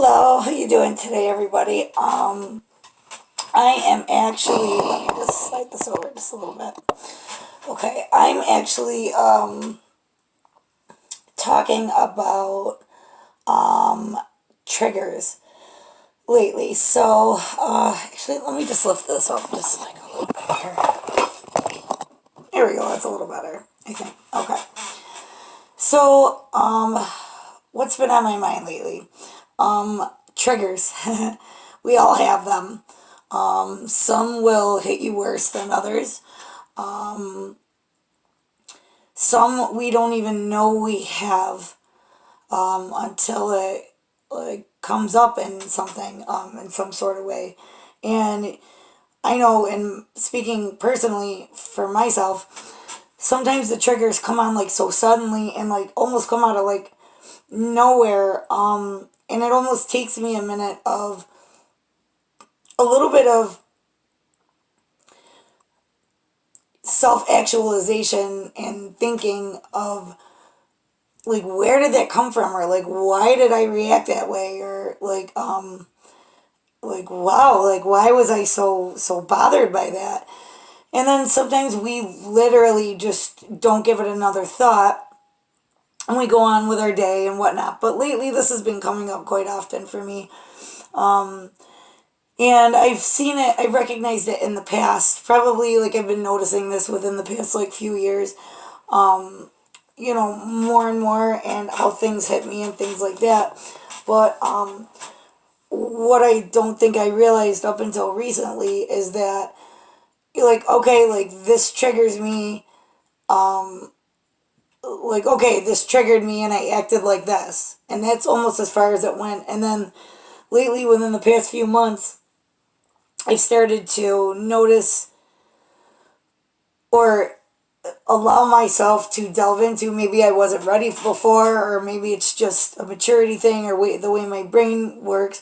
Hello, how you doing today, everybody? I am actually, let me just slide this over just a little bit. Okay, I'm actually talking about triggers lately. So, actually, let me just lift this up just like a little bit here. There we go. That's a little better, I think. Okay. So, what's been on my mind lately? Triggers. We all have them. Some will hit you worse than others. Some we don't even know we have until it like comes up in something in some sort of way. And I know, in speaking personally for myself, sometimes the triggers come on like so suddenly and like almost come out of like nowhere. And it almost takes me a minute of a little bit of self actualization and thinking of like where did that come from, or like why did I react that way, or like wow, like why was I so bothered by that. And then sometimes we literally just don't give it another thought and we go on with our day and whatnot. But lately this has been coming up quite often for me. And I've seen it, I've recognized it in the past. Probably like I've been noticing this within the past like few years. More and more, and how things hit me and things like that. But what I don't think I realized up until recently is that like okay, like this triggers me, like okay, this triggered me and I acted like this. And that's almost as far as it went. And then lately, within the past few months, I've started to notice or allow myself to delve into, maybe I wasn't ready before, or maybe it's just a maturity thing, or the way my brain works.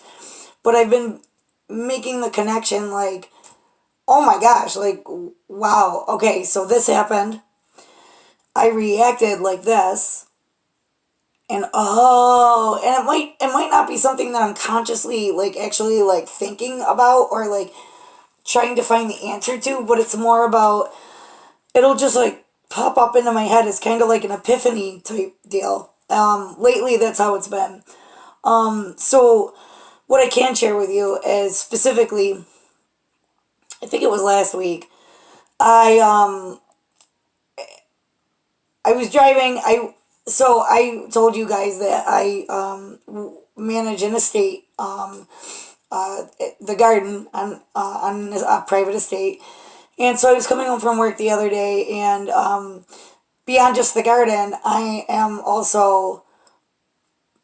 But I've been making the connection like, oh my gosh, like, wow, okay, so this happened. I reacted like this. And oh, and it might not be something that I'm consciously like actually like thinking about or like trying to find the answer to, but it's more about it'll just like pop up into my head. It's kind of like an epiphany type deal. Lately that's how it's been. So what I can share with you is specifically, I think it was last week. I I was driving. I told you guys that I manage an estate, the garden on a private estate, and so I was coming home from work the other day, and beyond just the garden, I am also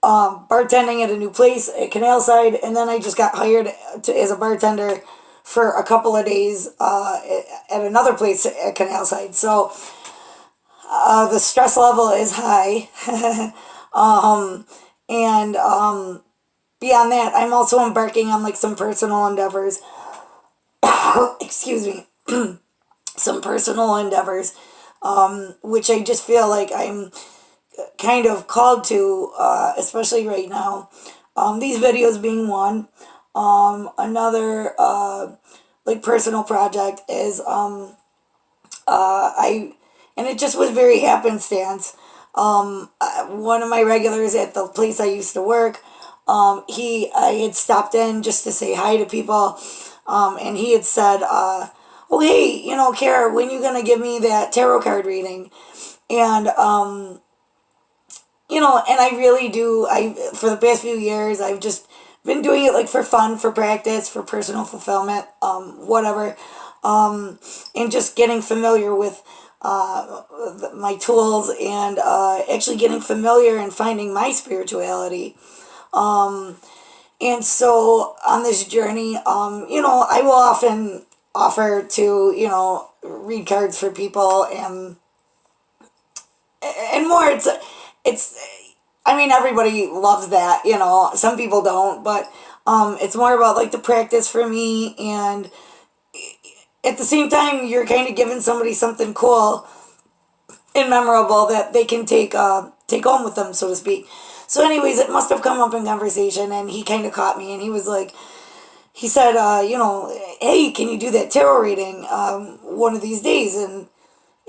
bartending at a new place at Canalside, and then I just got hired as a bartender for a couple of days at another place at Canalside. So the stress level is high. And beyond that, I'm also embarking on like some personal endeavors. Excuse me. Some personal endeavors, which I just feel like I'm kind of called to, especially right now. These videos being one. Another like personal project is I and it just was very happenstance. One of my regulars at the place I used to work, I had stopped in just to say hi to people, and he had said, "Oh hey, Kara, when you gonna give me that tarot card reading?" And and I really do. I For the past few years, I've just been doing it like for fun, for practice, for personal fulfillment, whatever, and just getting familiar with my tools, and actually getting familiar and finding my spirituality. And so on this journey, I will often offer to, read cards for people, and more. It's, I mean, everybody loves that, some people don't, but it's more about like the practice for me, and at the same time, you're kind of giving somebody something cool and memorable that they can take home with them, so to speak. So anyways, it must have come up in conversation, and he kind of caught me, and he was like, he said, hey, can you do that tarot reading one of these days? And,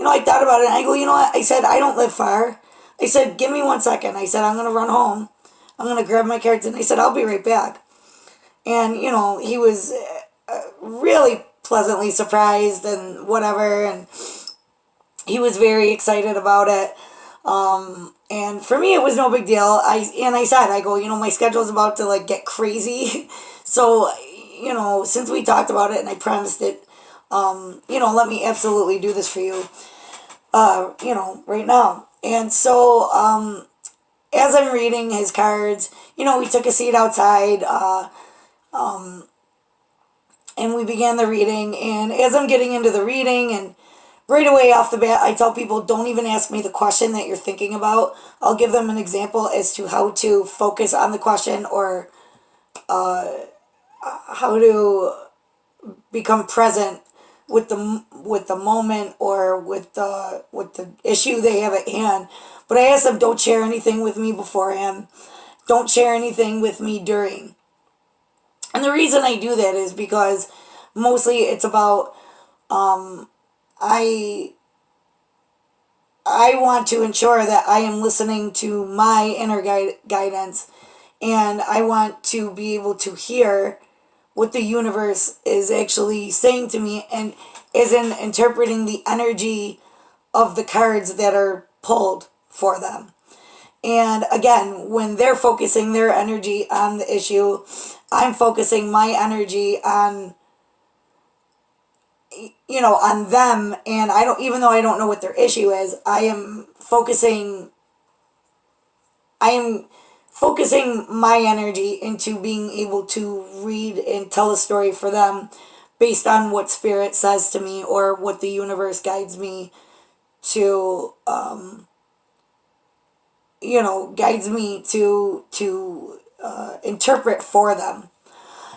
I thought about it, and I go, you know what? I said, I don't live far. I said, give me 1 second. I said, I'm going to run home. I'm going to grab my cards, and I said, I'll be right back. And, he was really pleasantly surprised and whatever, and he was very excited about it. And for me, it was no big deal. I said, I go, my schedule's about to like get crazy. So, since we talked about it and I promised it, let me absolutely do this for you, right now. And so, as I'm reading his cards, we took a seat outside, and we began the reading. And as I'm getting into the reading, and right away off the bat, I tell people, don't even ask me the question that you're thinking about. I'll give them an example as to how to focus on the question, or how to become present with the moment, or with the issue they have at hand. But I ask them, don't share anything with me beforehand. Don't share anything with me during. And the reason I do that is because mostly it's about I want to ensure that I am listening to my inner guidance, and I want to be able to hear what the universe is actually saying to me, and is in interpreting the energy of the cards that are pulled for them. And again, when they're focusing their energy on the issue, I'm focusing my energy on on them. And even though I don't know what their issue is, I am focusing my energy into being able to read and tell a story for them based on what spirit says to me, or what the universe guides me to, interpret for them.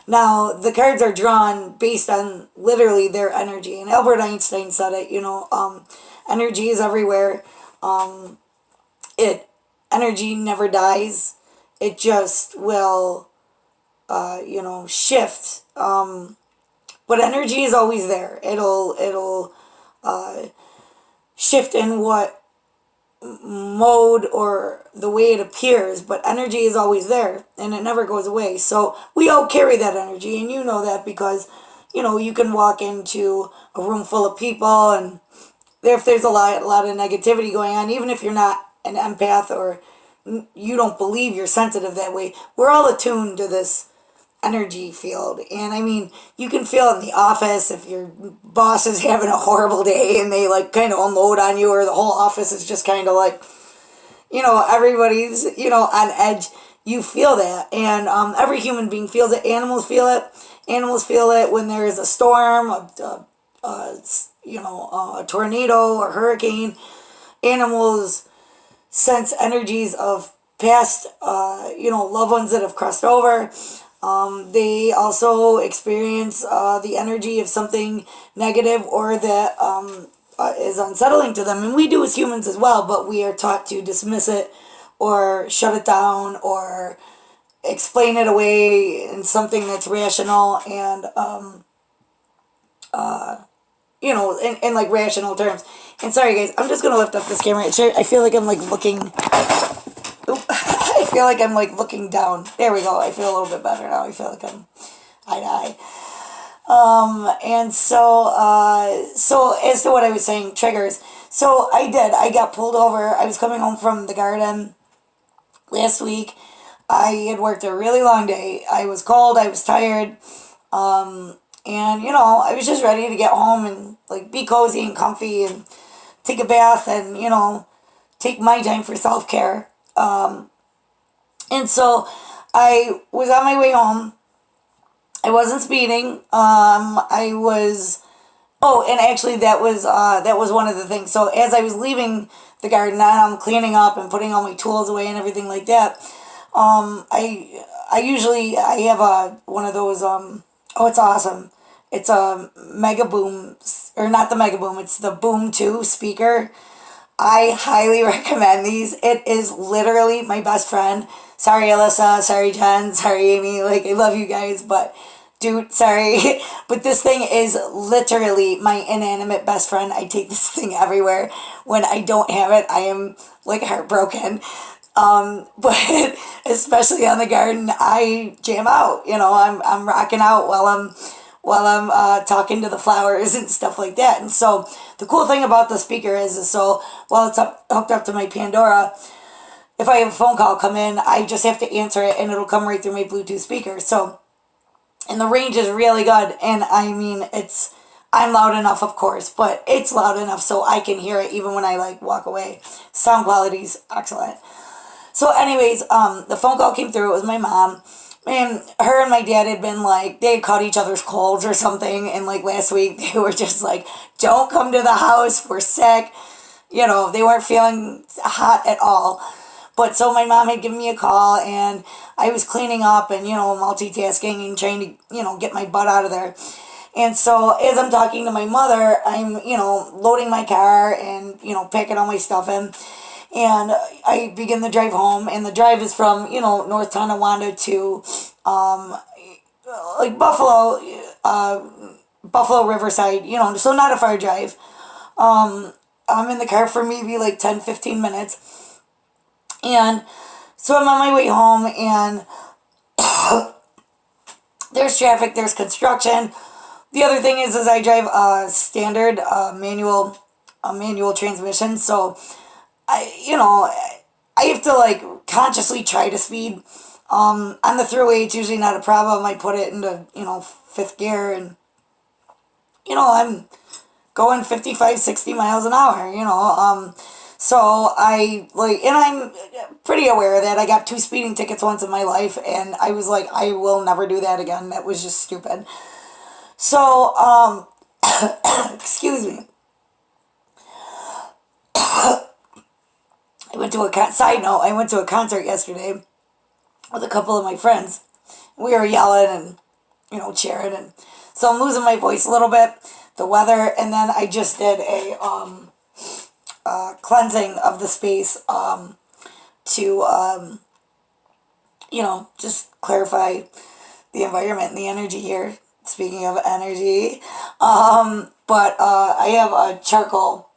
Now, the cards are drawn based on literally their energy. And Albert Einstein said it, energy is everywhere. Energy never dies. It just will, shift. But energy is always there. It'll shift in what mode or the way it appears, but energy is always there, and it never goes away. So we all carry that energy, and you know that because you can walk into a room full of people, and if there's a lot of negativity going on, even if you're not an empath, or you don't believe you're sensitive that way, we're all attuned to this energy field. And I mean, you can feel it in the office if your boss is having a horrible day and they like kind of unload on you, or the whole office is just kind of like, everybody's, on edge. You feel that. And every human being feels it. Animals feel it. Animals feel it when there is a storm, a tornado or hurricane. Animals sense energies of past, loved ones that have crossed over. They also experience the energy of something negative, or that is unsettling to them. And we do as humans as well, but we are taught to dismiss it, or shut it down, or explain it away in something that's rational, and, in like rational terms. And sorry guys, I'm just going to lift up this camera. I feel like I'm like looking... I feel like I'm like looking down. There we go. I feel a little bit better now. I feel like I'm eye to eye. And so as to what I was saying, triggers. So I got pulled over. I was coming home from the garden last week. I had worked a really long day. I was cold. I was tired. And I was just ready to get home and like be cozy and comfy and take a bath and, take my time for self-care. And so I was on my way home. I wasn't speeding. And actually that was one of the things. So as I was leaving the garden, I'm cleaning up and putting all my tools away and everything like that. I have one of those, it's awesome. It's a Mega Boom, or not the Mega Boom, it's the Boom 2 speaker. I highly recommend these. It is literally my best friend. Sorry, Alyssa. Sorry, Jen. Sorry, Amy. Like, I love you guys, but dude, sorry. But this thing is literally my inanimate best friend. I take this thing everywhere. When I don't have it, I am like heartbroken. But especially on the garden, I jam out. I'm rocking out while I'm talking to the flowers and stuff like that. And so the cool thing about the speaker is so while it's hooked up to my Pandora, if I have a phone call come in, I just have to answer it and it'll come right through my Bluetooth speaker. So, and the range is really good. And I mean, I'm loud enough, of course, but it's loud enough so I can hear it even when I like walk away. Sound quality's excellent. So anyways, the phone call came through. It was my mom. And her and my dad had been like, they had caught each other's colds or something. And like last week, they were just like, don't come to the house. We're sick. They weren't feeling hot at all. But so my mom had given me a call and I was cleaning up and, multitasking and trying to, get my butt out of there. And so as I'm talking to my mother, I'm, loading my car and, packing all my stuff in. And I begin the drive home, and the drive is from, North Tonawanda to, like Buffalo Riverside, so not a far drive. I'm in the car for maybe like 10, 15 minutes. And so I'm on my way home, and there's traffic, there's construction. The other thing is I drive a standard manual transmission, so I have to like consciously try to speed. On the thruway, it's usually not a problem. I put it into, fifth gear and, I'm going 55, 60 miles an hour, so I like, and I'm pretty aware that I got 2 speeding tickets once in my life and I was like, I will never do that again. That was just stupid. So, excuse me. Side note, I went to a concert yesterday with a couple of my friends. We were yelling and, cheering. And so I'm losing my voice a little bit, the weather. And then I just did a cleansing of the space to, just clarify the environment and the energy here. Speaking of energy. But I have a charcoal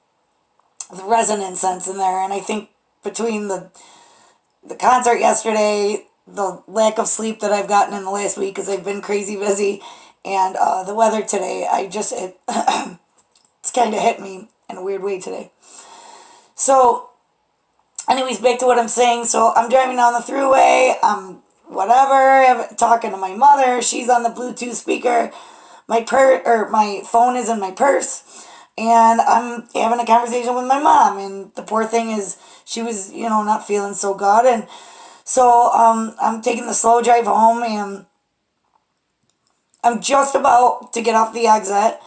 with resin incense in there. And I think between the concert yesterday, the lack of sleep that I've gotten in the last week because I've been crazy busy, and the weather today, it's kind of hit me in a weird way today. So, anyways, back to what I'm saying. So I'm driving down the thruway. I'm talking to my mother. She's on the Bluetooth speaker. My phone is in my purse. And I'm having a conversation with my mom, and the poor thing she was, not feeling so good, and so I'm taking the slow drive home, and I'm just about to get off the exit,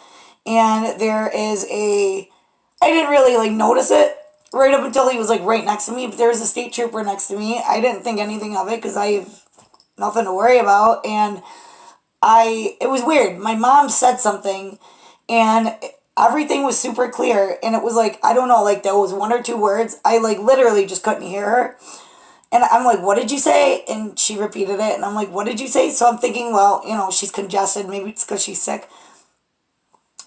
and there is I didn't really like notice it right up until he was like right next to me, but there was a state trooper next to me. I didn't think anything of it because I have nothing to worry about, and it was weird. My mom said something, and everything was super clear, and it was like, I don't know, like there was 1 or 2 words. I like literally just couldn't hear her. And I'm like, what did you say? And she repeated it, and I'm like, what did you say? So I'm thinking, well, she's congested. Maybe it's because she's sick.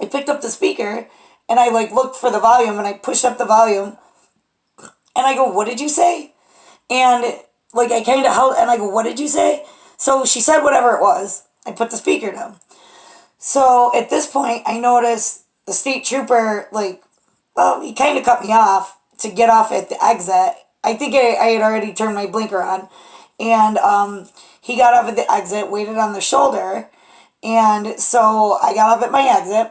I picked up the speaker, and I like looked for the volume, and I pushed up the volume, and I go, what did you say? And like I kind of held, and I go, what did you say? So she said whatever it was. I put the speaker down. So at this point, I noticed the state trooper, he kind of cut me off to get off at the exit. I think I had already turned my blinker on. And he got off at the exit, waited on the shoulder. And so I got off at my exit.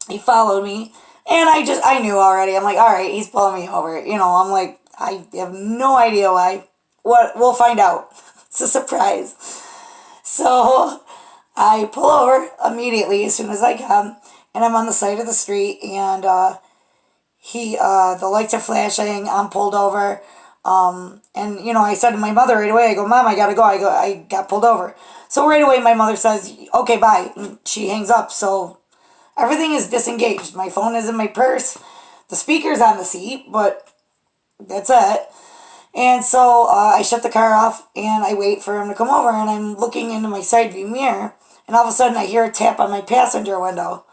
He followed me. And I knew already. I'm like, all right, he's pulling me over. I'm like, I have no idea why. We'll find out. It's a surprise. So I pull over immediately as soon as I come. And I'm on the side of the street, and the lights are flashing. I'm pulled over, and I said to my mother right away. I go, Mom, I gotta go. I got pulled over. So right away, my mother says, okay, bye. And she hangs up. So everything is disengaged. My phone is in my purse. The speaker's on the seat, but that's it. And so I shut the car off and I wait for him to come over, and I'm looking into my side view mirror, and all of a sudden I hear a tap on my passenger window.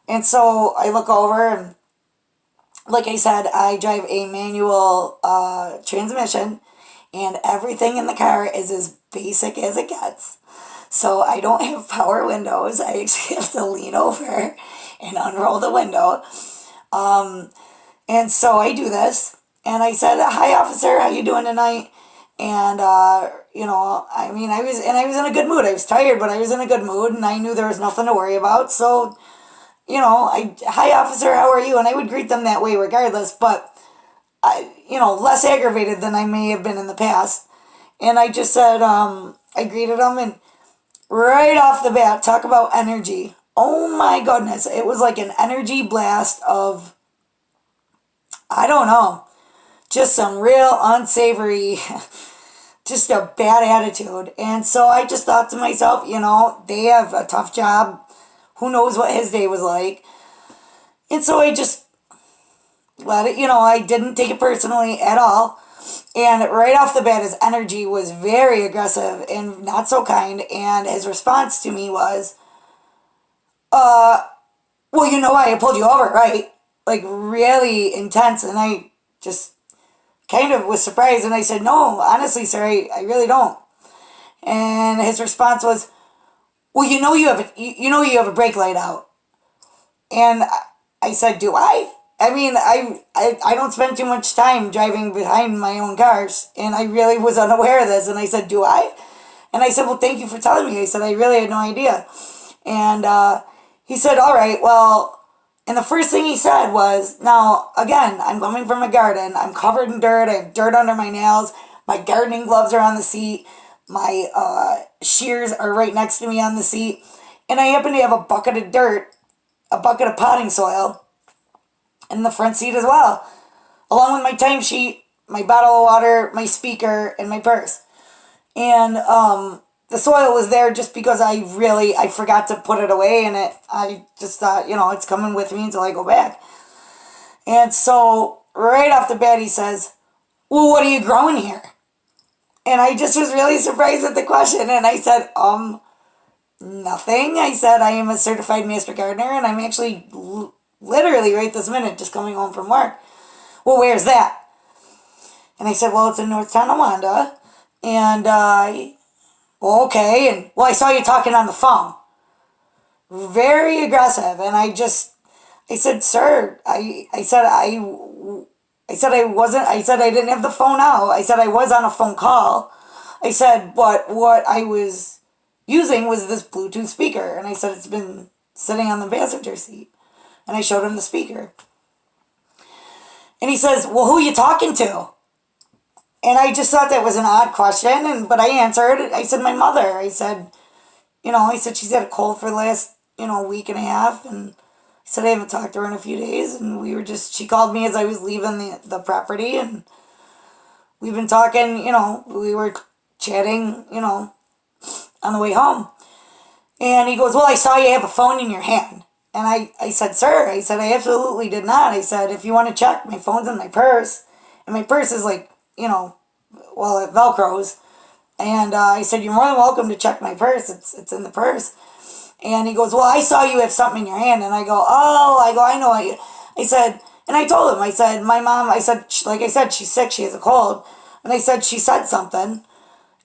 And so I look over, and like I said, I drive a manual transmission, and everything in the car is as basic as it gets. So I don't have power windows. I actually have to lean over and unroll the window. And so I do this, and I said, "Hi, officer, how you doing tonight?" And I mean, I was in a good mood. I was tired, but I was in a good mood, and I knew there was nothing to worry about. So, "Hi, officer, how are you?" And I would greet them that way regardless, but less aggravated than I may have been in the past. And I just said, I greeted them, and right off the bat, talk about energy. Oh my goodness, it was like an energy blast of, I don't know, just some real unsavory, just a bad attitude. And so I just thought to myself, they have a tough job. Who knows what his day was like? And so I just let it, I didn't take it personally at all. And right off the bat, his energy was very aggressive and not so kind. And his response to me was, well, you know why I pulled you over, right? Like, really intense. And I just kind of was surprised. And I said, "No, honestly, sir, I really don't." And his response was, "Well, you have a brake light out." And I said, "Do I?" I mean, I don't spend too much time driving behind my own cars, and I really was unaware of this. And I said, "Do I?" And I said, "Well, thank you for telling me." I said, "I really had no idea." And he said, "All right, well," and the first thing he said was, "Now, again, I'm coming from a garden. I'm covered in dirt. I have dirt under my nails. My gardening gloves are on the seat. My shears are right next to me on the seat. And I happen to have a bucket of dirt, a bucket of potting soil in the front seat as well, along with my timesheet, my bottle of water, my speaker, and my purse. And the soil was there just because I forgot to put it away, and I just thought, it's coming with me until I go back." And so right off the bat, he says, "Well, what are you growing here?" And I just was really surprised at the question. And I said, "Nothing." I said, "I am a certified master gardener, and I'm actually literally right this minute just coming home from work." "Well, where's that?" And I said, "Well, it's in North Tonawanda." And well, okay. And, "Well, I saw you talking on the phone." Very aggressive. And I said, "Sir, I said I didn't have the phone out. I said I was on a phone call. I said, but what I was using was this Bluetooth speaker." And I said, "It's been sitting on the passenger seat." And I showed him the speaker. And he says, "Well, who are you talking to?" And I just thought that was an odd question, but I answered. I said, "My mother." I said, she's had a cold for the last, week and a half. And I said, "I haven't talked to her in a few days." And she called me as I was leaving the property. And we've been talking, we were chatting, on the way home. And he goes, "Well, I saw you have a phone in your hand." And I said, "Sir," I said, "I absolutely did not." I said, "If you want to check, my phone's in my purse." And my purse is like, it Velcros. And I said, "You're more than welcome to check my purse. It's in the purse." And he goes, "Well, I saw you have something in your hand." And I go, "Oh," "I know." I said, and I told him, I said, "My mom," I said, like I said, she's sick, she has a cold. And I said, she said something.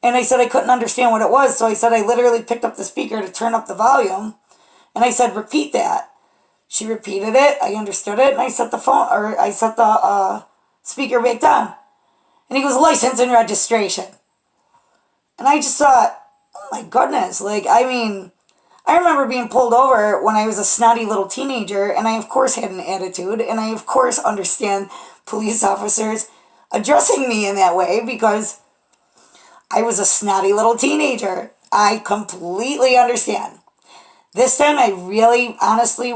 And I said, I couldn't understand what it was. So I said, I literally picked up the speaker to turn up the volume. And I said, "Repeat that." She repeated it. I understood it. And I set the speaker back down. And he goes, "License and registration." And I just thought, oh my goodness. I remember being pulled over when I was a snotty little teenager, and I, of course, had an attitude, and I, of course, understand police officers addressing me in that way because I was a snotty little teenager. I completely understand. This time, I really, honestly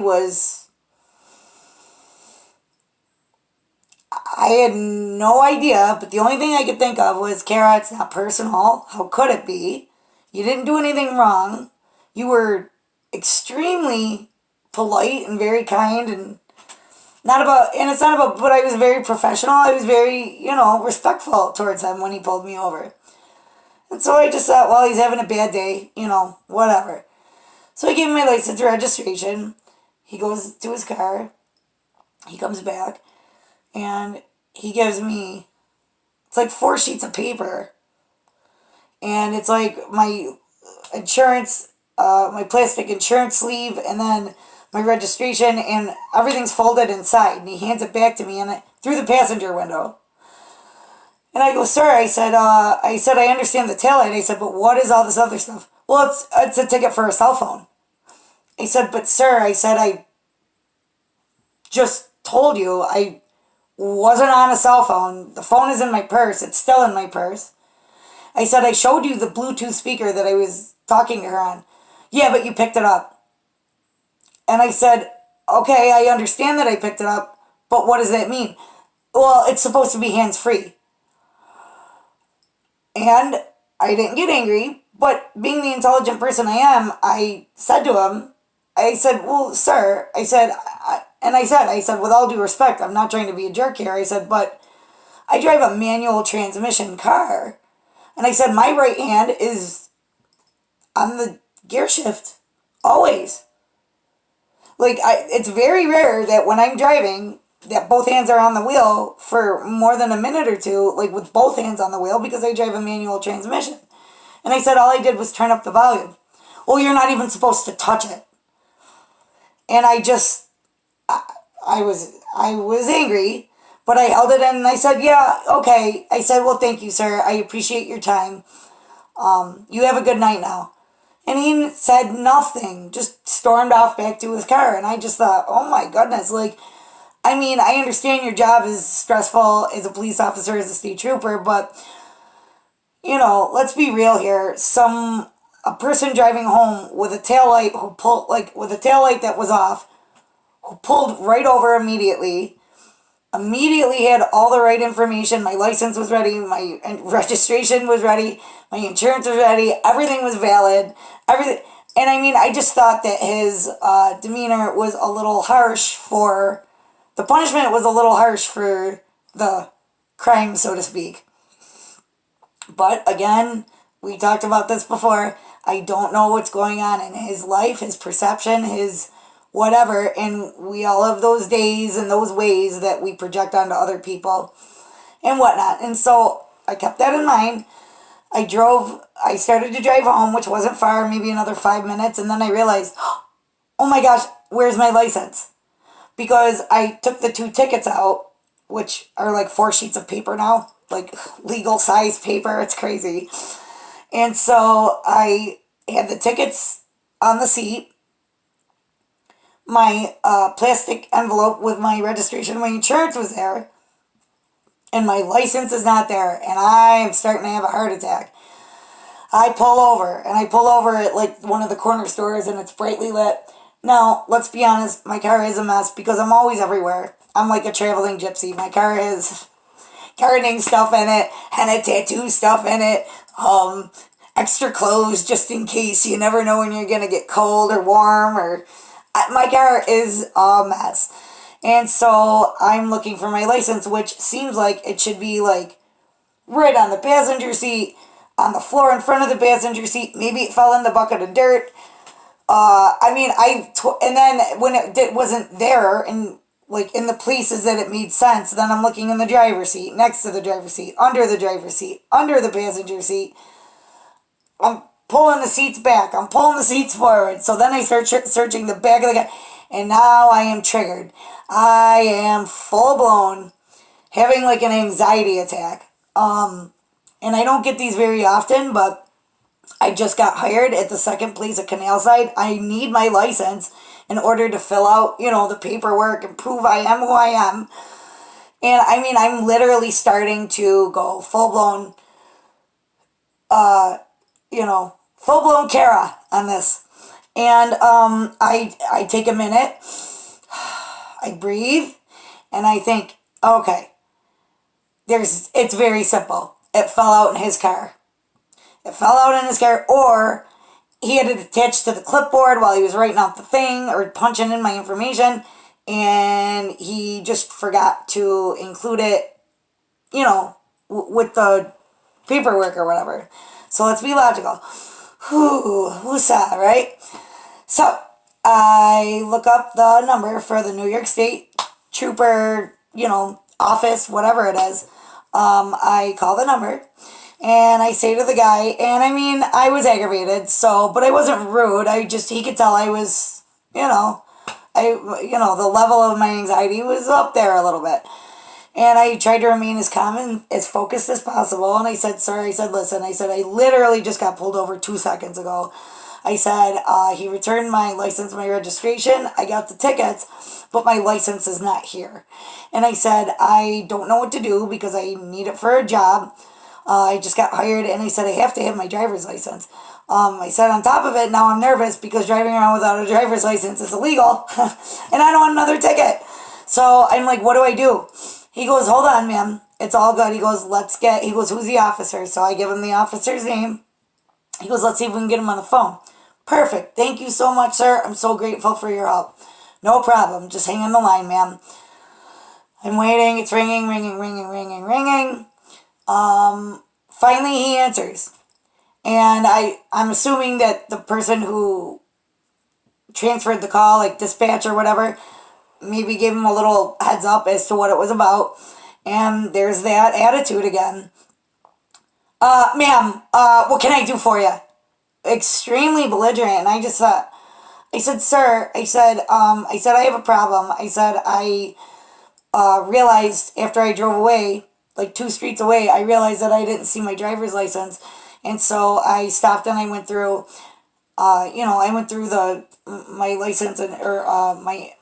I had no idea, but the only thing I could think of was, "Kara, it's not personal. How could it be? You didn't do anything wrong. You were extremely polite and very kind, and Not about, and it's not about, but I was very professional. I was very, respectful towards him when he pulled me over. And so I just thought, well, he's having a bad day, whatever. So I gave him my license and registration. He goes to his car. He comes back. And he gives me, it's like 4 sheets of paper. And it's like my insurance, my plastic insurance sleeve, and then my registration, and everything's folded inside. And he hands it back to me and through the passenger window. And I go, sir, I understand the taillight. I said, but what is all this other stuff? Well, it's a ticket for a cell phone. I said, but sir, I just told you I wasn't on a cell phone. The phone is in my purse. It's still in my purse. I said, I showed you the Bluetooth speaker that I was talking to her on. Yeah, but you picked it up. And I said, okay, I understand that I picked it up, but what does that mean? Well, it's supposed to be hands-free. And I didn't get angry, but being the intelligent person I am, I said to him, I said, well, sir, I said, with all due respect, I'm not trying to be a jerk here. I said, but I drive a manual transmission car. And I said, my right hand is on the gear shift, always. Like, it's very rare that when I'm driving, that both hands are on the wheel for more than a minute or two, like with both hands on the wheel, because I drive a manual transmission. And I said, all I did was turn up the volume. Well, you're not even supposed to touch it. And I was angry, but I held it in and I said, yeah, okay. I said, well, thank you, sir. I appreciate your time. You have a good night now. And he said nothing, just stormed off back to his car. And I just thought, oh my goodness, like, I mean, I understand your job is stressful as a police officer, as a state trooper, but, let's be real here. A person driving home with a taillight with a taillight that was off, who pulled right over immediately had all the right information. My license was ready, my registration was ready, my insurance was ready, everything was valid, everything. And I mean, I just thought that his demeanor was a little harsh the punishment was a little harsh for the crime, so to speak. But again, we talked about this before. I don't know what's going on in his life, his perception, his whatever. And we all have those days and those ways that we project onto other people and whatnot. And so I kept that in mind. I started to drive home, which wasn't far, maybe another 5 minutes. And then I realized, oh my gosh, where's my license? Because I took the 2 tickets out, which are like 4 sheets of paper now, like legal size paper. It's crazy. And so I had the tickets on the seat, my plastic envelope with my registration, my insurance was there, and my license is not there, and I'm starting to have a heart attack. I pull over at like one of the corner stores, and it's brightly lit. Now, let's be honest, my car is a mess because I'm always everywhere. I'm like a traveling gypsy. My car has gardening stuff in it, henna tattoo stuff in it, extra clothes just in case. You never know when you're going to get cold or warm. My car is a mess. And so I'm looking for my license, which seems like it should be like right on the passenger seat, on the floor in front of the passenger seat. Maybe it fell in the bucket of dirt. And then when it wasn't there, and like in the places that it made sense, then I'm looking in the driver's seat, next to the driver's seat, under the driver's seat, under the passenger seat. I'm pulling the seats back. I'm pulling the seats forward. So then I start searching the back of the car, and now I am triggered. I am full blown having like an anxiety attack. And I don't get these very often, but I just got hired at the second place at Canalside. I need my license in order to fill out, the paperwork and prove I am who I am. And I mean, I'm literally starting to go full-blown, full-blown Kara on this. And I take a minute, I breathe, and I think, okay, it's very simple. It fell out in his car. It fell out in his car, or he had it attached to the clipboard while he was writing out the thing or punching in my information, and he just forgot to include it, with the paperwork or whatever. So let's be logical. Woosah, right? So I look up the number for the New York State Trooper, office, whatever it is. I call the number and I say to the guy, and I mean, I was aggravated, but I wasn't rude. He could tell I was, the level of my anxiety was up there a little bit. And I tried to remain as calm and as focused as possible. And I said, sir, listen, I literally just got pulled over 2 seconds ago. I said, he returned my license, my registration. I got the tickets, but my license is not here. And I said, I don't know what to do because I need it for a job. I just got hired, and I said, I have to have my driver's license. I said, on top of it, now I'm nervous because driving around without a driver's license is illegal, and I don't want another ticket. So I'm like, what do I do? He goes, hold on, ma'am. It's all good. He goes, who's the officer? So I give him the officer's name. He goes, let's see if we can get him on the phone. Perfect. Thank you so much, sir. I'm so grateful for your help. No problem. Just hang on the line, ma'am. I'm waiting. It's ringing, ringing, ringing, ringing, ringing. Finally, he answers. And I'm assuming that the person who transferred the call, like dispatch or whatever, maybe gave him a little heads up as to what it was about. And there's that attitude again. Ma'am, what can I do for you? Extremely belligerent. And I said, sir, I said, I have a problem. I said, I realized after I drove away, like 2 streets away, I realized that I didn't see my driver's license. And so I stopped and I went through, my license or my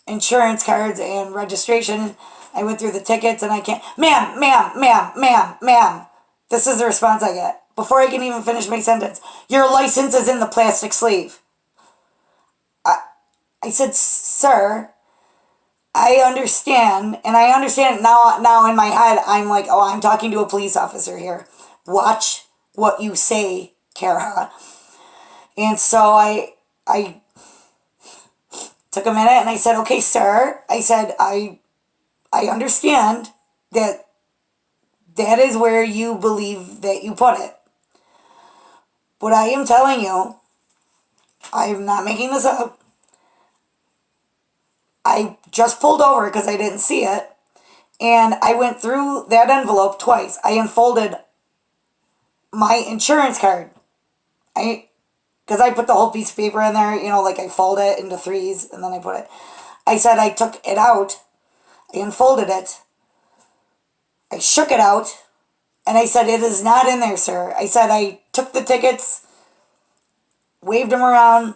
insurance cards and registration. I went through the tickets and I can't, ma'am. This is the response I get. Before I can even finish my sentence, your license is in the plastic sleeve. I said, sir, I understand, and I understand now in my head, I'm like, oh, I'm talking to a police officer here. Watch what you say, Kara. And so I took a minute and I said, okay, sir. I said, I understand that is where you believe that you put it. But I am telling you, I am not making this up. I just pulled over because I didn't see it. And I went through that envelope twice. I unfolded my insurance card. Because I put the whole piece of paper in there, like I fold it into threes and then I put it. I said I took it out. I unfolded it. I shook it out. And I said, it is not in there, sir. I said, I took the tickets, waved them around,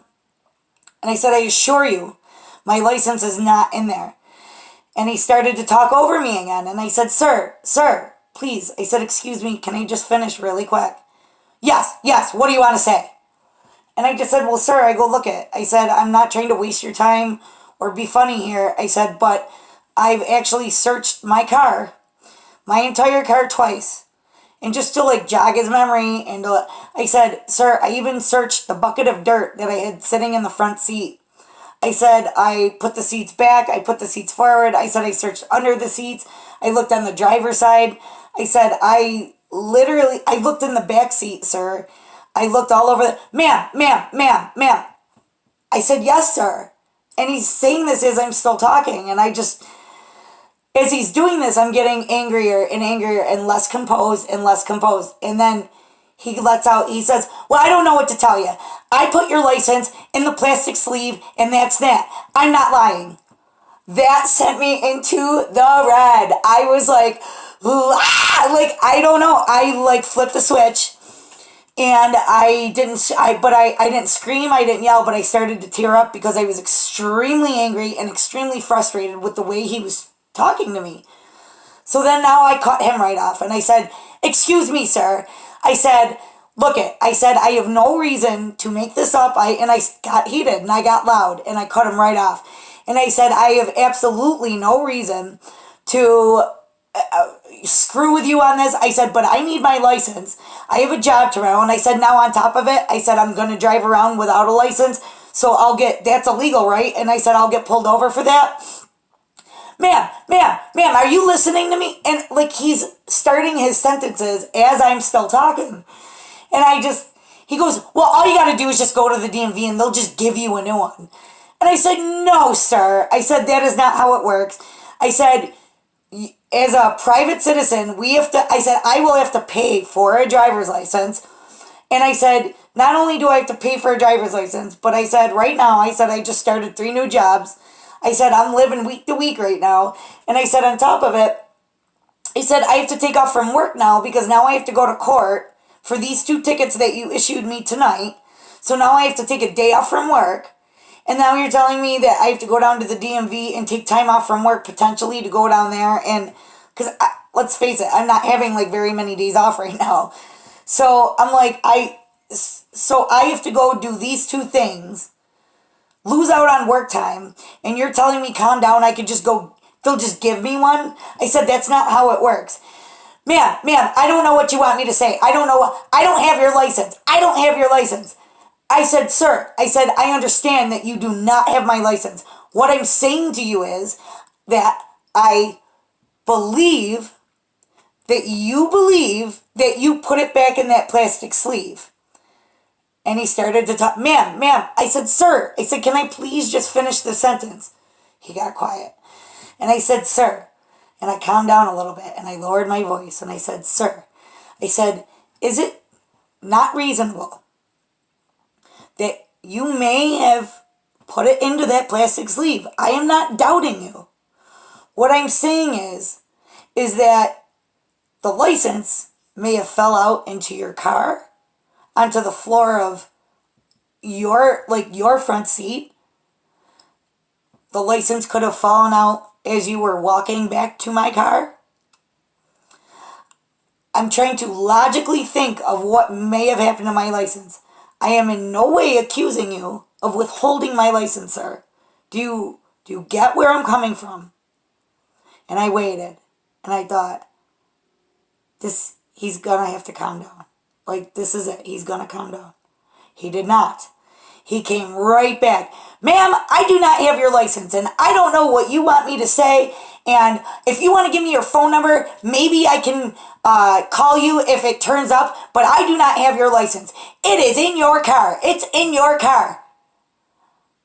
and I said, I assure you, my license is not in there. And he started to talk over me again. And I said, sir, please. I said, excuse me, can I just finish really quick? Yes, what do you want to say? And I just said, well, sir, I go, look it. I said, I'm not trying to waste your time or be funny here. I said, but I've actually searched my car, my entire car twice. And just to jog his memory, and I said, sir, I even searched the bucket of dirt that I had sitting in the front seat. I said, I put the seats back, I put the seats forward. I said, I searched under the seats. I looked on the driver's side. I said, I looked in the back seat, sir. I looked all over ma'am. I said, yes, sir. And he's saying this as I'm still talking. And as he's doing this, I'm getting angrier and angrier and less composed and less composed. And then he lets out, he says, well, I don't know what to tell you. I put your license in the plastic sleeve and that's that. I'm not lying. That sent me into the red. I was like, I don't know. I flipped the switch and I didn't scream, I didn't yell, but I started to tear up because I was extremely angry and extremely frustrated with the way he was talking to me. So then now I cut him right off and I said, excuse me, sir. I said, look it. I said, I have no reason to make this up. And I got heated and I got loud and I cut him right off. And I said, I have absolutely no reason to screw with you on this. I said, but I need my license. I have a job tomorrow. And I said, now on top of it, I said, I'm going to drive around without a license. So that's illegal, right? And I said, I'll get pulled over for that. Ma'am, are you listening to me? And like he's starting his sentences as I'm still talking. And he goes, well, all you got to do is just go to the DMV and they'll just give you a new one. And I said, no, sir. I said, that is not how it works. I said, as a private citizen, I will have to pay for a driver's license. And I said, not only do I have to pay for a driver's license, but I said, right now, I just started 3 new jobs. I said, I'm living week to week right now. And I said, on top of it, I said, I have to take off from work now because now I have to go to court for these 2 tickets that you issued me tonight. So now I have to take a day off from work. And now you're telling me that I have to go down to the DMV and take time off from work potentially to go down there. And because let's face it, I'm not having like very many days off right now. So I'm like, I have to go do these 2 things, lose out on work time, and you're telling me calm down, I could just go, they'll just give me one? I said, that's not how it works. Ma'am, I don't know what you want me to say. I don't have your license. I don't have your license. I said, sir, I understand that you do not have my license. What I'm saying to you is that I believe that you put it back in that plastic sleeve. And he started to talk. Ma'am. I said, sir. I said, can I please just finish the sentence? He got quiet. And I said, sir. And I calmed down a little bit and I lowered my voice and I said, sir. I said, is it not reasonable that you may have put it into that plastic sleeve? I am not doubting you. What I'm saying is that the license may have fell out into your car, onto the floor of your front seat. The license could have fallen out as you were walking back to my car. I'm trying to logically think of what may have happened to my license. I am in no way accusing you of withholding my license, sir. Do you get where I'm coming from? And I waited. And I thought, he's gonna have to calm down. Like, this is it. He's gonna calm down. He did not. He came right back. Ma'am, I do not have your license, and I don't know what you want me to say. And if you want to give me your phone number, maybe I can call you if it turns up, but I do not have your license. It is in your car. It's in your car.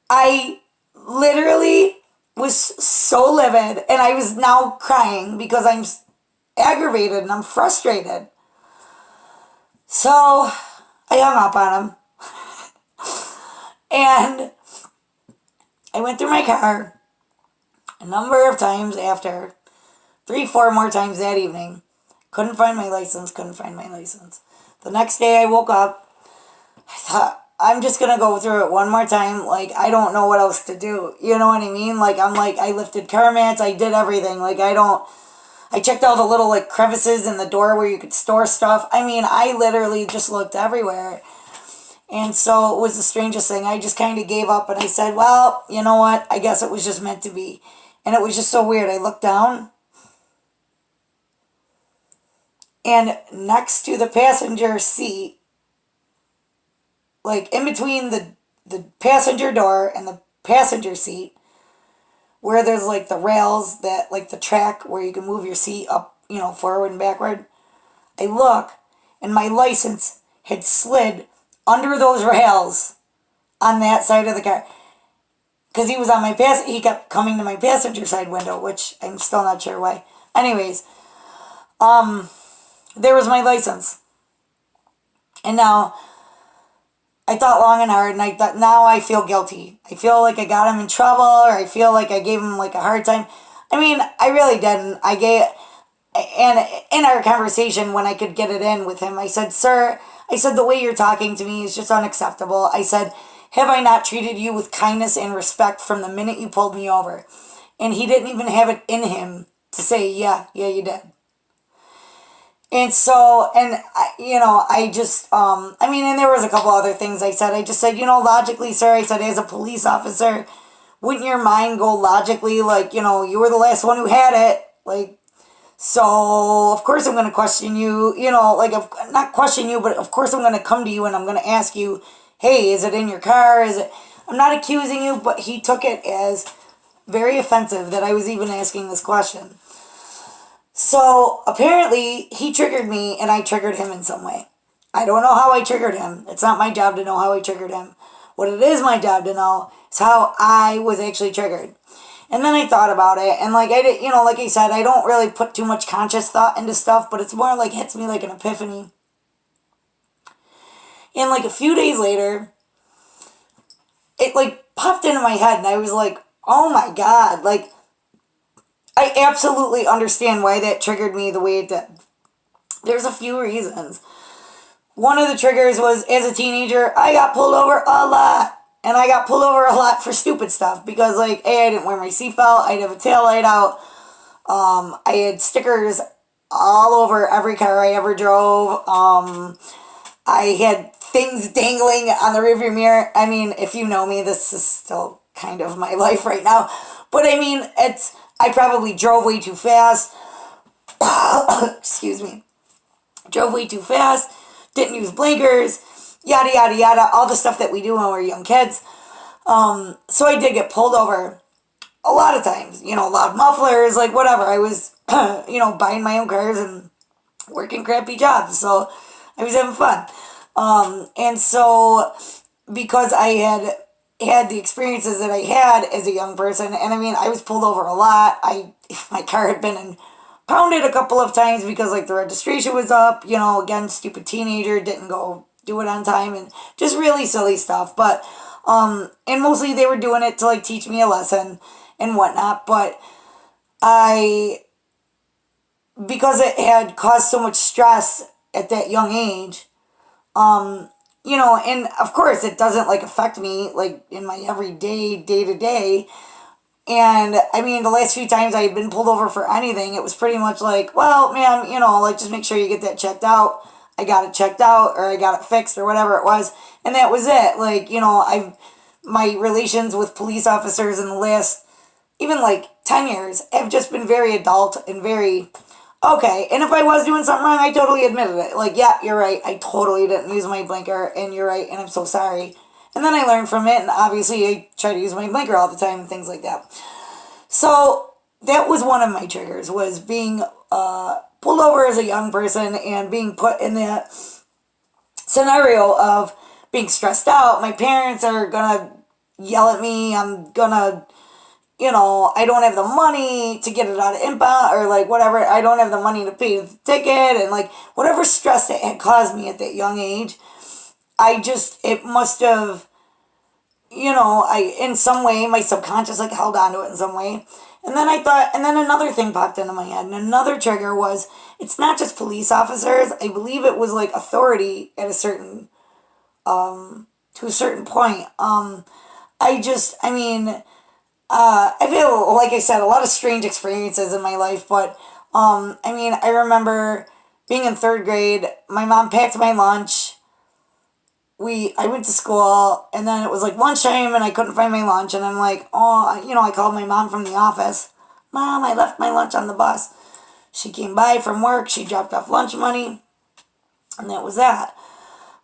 I literally was so livid, and I was now crying because I'm aggravated and I'm frustrated. So I hung up on him. And I went through my car a number of times after, 3-4 more times that evening. Couldn't find my license. The next day I woke up. I thought, I'm just going to go through it one more time. Like, I don't know what else to do. You know what I mean? Like, I lifted car mats. I did everything. Like, I checked all the little, like, crevices in the door where you could store stuff. I mean, I literally just looked everywhere. And so it was the strangest thing. I just kind of gave up and I said, well, you know what? I guess it was just meant to be. And it was just so weird. I looked down. And next to the passenger seat, like in between the passenger door and the passenger seat, where there's like the rails that, like the track where you can move your seat up, forward and backward. I look and my license had slid under those rails on that side of the car. Because he was on he kept coming to my passenger side window, which I'm still not sure why. Anyways, there was my license. And now, I thought long and hard, and I thought, now I feel guilty. I feel like I got him in trouble, or I feel like I gave him like a hard time. I mean, I really didn't. And in our conversation, when I could get it in with him, I said, sir, the way you're talking to me is just unacceptable. I said, have I not treated you with kindness and respect from the minute you pulled me over? And he didn't even have it in him to say, yeah, you did. And so, and I just, and there was a couple other things I said. I just said, logically, sir, I said, as a police officer, wouldn't your mind go logically, like, you were the last one who had it, like, so, of course I'm going to question you, not question you, but of course I'm going to come to you and I'm going to ask you, hey, is it in your car? Is it, I'm not accusing you, but he took it as very offensive that I was even asking this question. So apparently he triggered me and I triggered him in some way. I don't know how I triggered him. It's not my job to know how I triggered him. What it is my job to know is how I was actually triggered. And then I thought about it, and like I did, like I said, I don't really put too much conscious thought into stuff, but it's more like hits me like an epiphany. And like a few days later, it like popped into my head, and I was like, oh my god, like I absolutely understand why that triggered me the way it did. There's a few reasons. One of the triggers was as a teenager, I got pulled over a lot. And I got pulled over a lot for stupid stuff because, like, A, I didn't wear my seatbelt, I'd have a tail light out, I had stickers all over every car I ever drove, I had things dangling on the rearview mirror. I mean, if you know me, this is still kind of my life right now. But I mean, I probably drove way too fast. Excuse me. Drove way too fast, didn't use blinkers, yada, yada, yada, all the stuff that we do when we're young kids. So I did get pulled over a lot of times, loud mufflers, like whatever. I was, buying my own cars and working crappy jobs. So I was having fun. And so because I had the experiences that I had as a young person, and I mean, I was pulled over a lot. My car had been pounded a couple of times because like the registration was up, again, stupid teenager, didn't go do it on time, and just really silly stuff. But and mostly they were doing it to like teach me a lesson and whatnot. But because it had caused so much stress at that young age, and of course it doesn't like affect me like in my everyday day to day. And I mean, the last few times I had been pulled over for anything, it was pretty much like, well, man, like just make sure you get that checked out. I got it checked out, or I got it fixed, or whatever it was, and that was it. Like, my relations with police officers in the last even like 10 years have just been very adult and very okay. And if I was doing something wrong, I totally admitted it. Like, yeah, you're right. I totally didn't use my blinker, and you're right, and I'm so sorry. And then I learned from it, and obviously I try to use my blinker all the time and things like that. So that was one of my triggers, was being pulled over as a young person and being put in that scenario of being stressed out. My parents are gonna yell at me. I'm gonna, I don't have the money to get it out of impound, or like whatever. I don't have the money to pay the ticket, and like whatever stress that had caused me at that young age, it must have, in some way, my subconscious like held on to it in some way. And then I thought, and then another thing popped into my head, and another trigger was, it's not just police officers. I believe it was like authority at to a certain point. I feel, like I said, a lot of strange experiences in my life, but, I remember being in third grade, my mom packed my lunch, I went to school, and then it was like lunchtime and I couldn't find my lunch, and I'm like, oh, I called my mom from the office. Mom, I left my lunch on the bus. She came by from work, she dropped off lunch money, and that was that.